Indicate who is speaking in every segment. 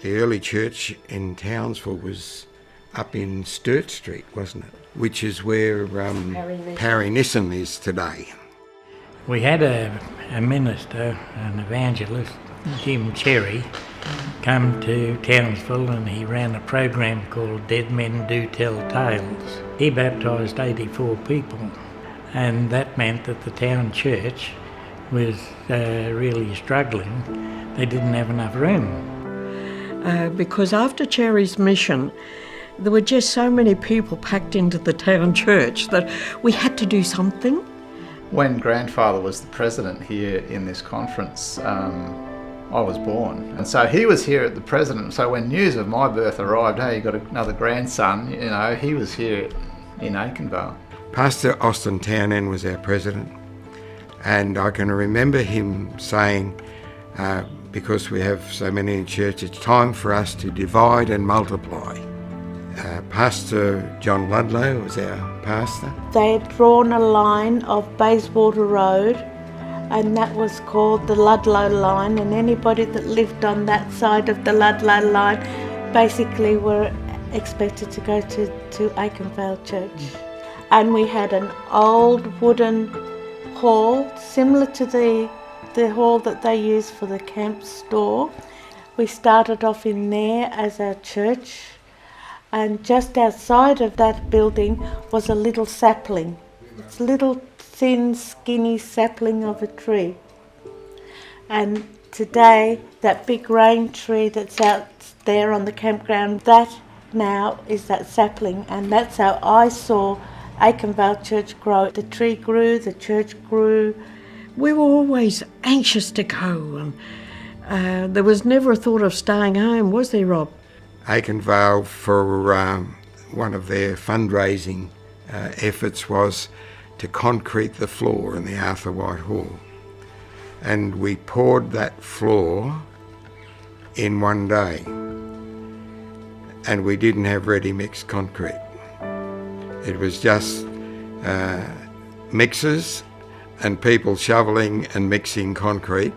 Speaker 1: The early church in Townsville was up in Sturt Street, wasn't it? Which is where Parry Nissen is today.
Speaker 2: We had a minister, an evangelist, Jim Cherry, come to Townsville, and he ran a program called Dead Men Do Tell Tales. He baptised 84 people, and that meant that the town church was really struggling. They didn't have enough room.
Speaker 3: Because after Cherry's mission, there were just so many people packed into the town church that we had to do something.
Speaker 4: When grandfather was the president here in this conference, I was born. And so he was here at the president. So when news of my birth arrived, hey, you got another grandson, you know, he was here in Aitkenvale.
Speaker 1: Pastor Austin Townend was our president, and I can remember him saying, because we have so many in church, it's time for us to divide and multiply. Pastor John Ludlow was our pastor.
Speaker 5: They had drawn a line of Bayswater Road, and that was called the Ludlow line, and anybody that lived on that side of the Ludlow line basically were expected to go to Aitkenvale Church. And we had an old wooden hall similar to the hall that they use for the camp store. We started off in there as our church, and just outside of that building was a little sapling. It's a little thin, skinny sapling of a tree. And today, that big rain tree that's out there on the campground, that now is that sapling, and that's how I saw Aitkenvale Church grow. The tree grew, the church grew.
Speaker 3: We were always anxious to go, and there was never a thought of staying home, was there, Rob?
Speaker 1: Aitkenvale, for one of their fundraising efforts, was to concrete the floor in the Arthur White Hall. And we poured that floor in one day. And we didn't have ready-mix concrete. It was just mixers and people shoveling and mixing concrete.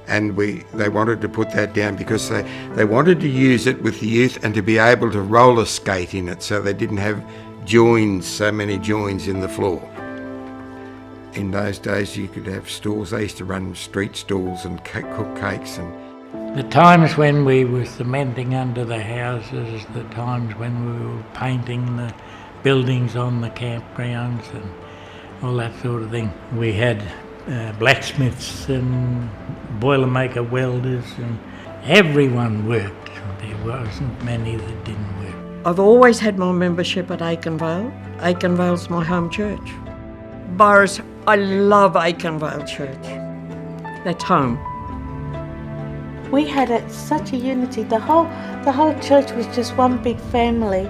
Speaker 1: And they wanted to put that down because they wanted to use it with the youth and to be able to roller skate in it, so they didn't have so many joins in the floor. In those days you could have stalls. They used to run street stalls and cook cakes. And
Speaker 2: The times when we were cementing under the houses, the times when we were painting the buildings on the campgrounds and all that sort of thing. We had blacksmiths and boilermaker welders, and everyone worked. There wasn't many that didn't work.
Speaker 3: I've always had my membership at Aitkenvale. Aitkenvale's my home church. Boris, I love Aitkenvale Church. That's home.
Speaker 5: We had such a unity. The whole church was just one big family,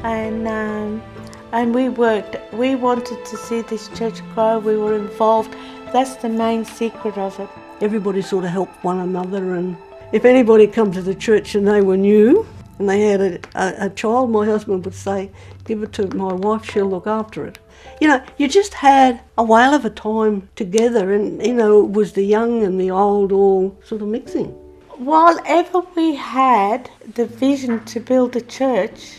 Speaker 5: and we worked. We wanted to see this church grow. We were involved. That's the main secret of it.
Speaker 6: Everybody sort of helped one another, and if anybody come to the church and they were new and they had a child, my husband would say, give it to my wife, she'll look after it. You know, you just had a whale of a time together, and, you know, it was the young and the old all sort of mixing.
Speaker 5: While ever we had the vision to build a church,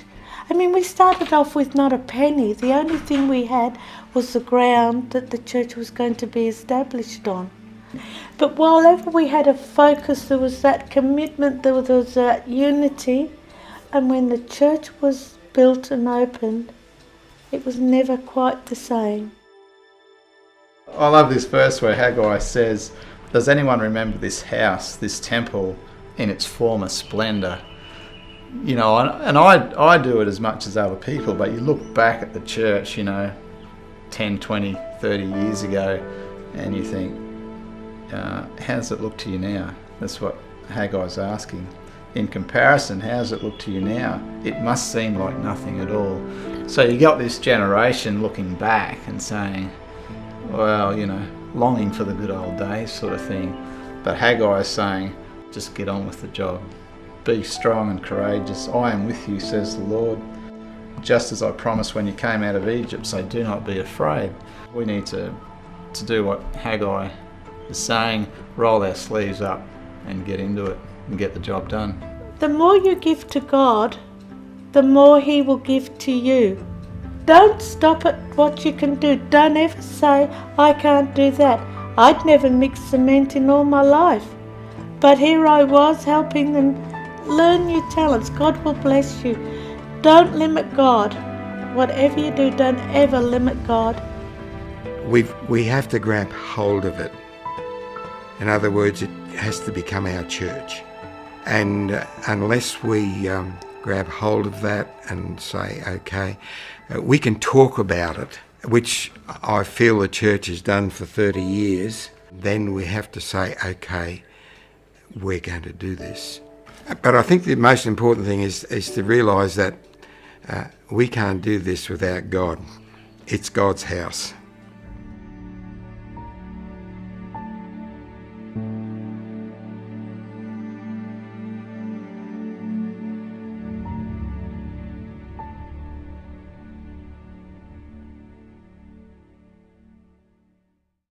Speaker 5: I mean, we started off with not a penny. The only thing we had was the ground that the church was going to be established on. But while ever we had a focus, there was that commitment, there was that unity, and when the church was built and opened, it was never quite the same.
Speaker 4: I love this verse where Haggai says, does anyone remember this house, this temple, in its former splendour? You know, and I do it as much as other people, but you look back at the church, you know, 10, 20, 30 years ago, and you think, how does it look to you now? That's what Haggai's asking. In comparison, how does it look to you now? It must seem like nothing at all. So you got this generation looking back and saying, well, you know, longing for the good old days sort of thing. But Haggai is saying, just get on with the job. Be strong and courageous. I am with you, says the Lord. Just as I promised when you came out of Egypt, so do not be afraid. We need to do what Haggai is saying, roll our sleeves up and get into it and get the job done.
Speaker 5: the more you give to God, the more He will give to you. Don't stop at what you can do. Don't ever say, I can't do that. I'd never mixed cement in all my life. But here I was helping them learn new talents. God will bless you. Don't limit God. Whatever you do, don't ever limit God.
Speaker 1: We have to grab hold of it. In other words, it has to become our church. And unless we grab hold of that and say, okay, we can talk about it, which I feel the church has done for 30 years, then we have to say, okay, we're going to do this. But I think the most important thing is to realise that we can't do this without God. It's God's house.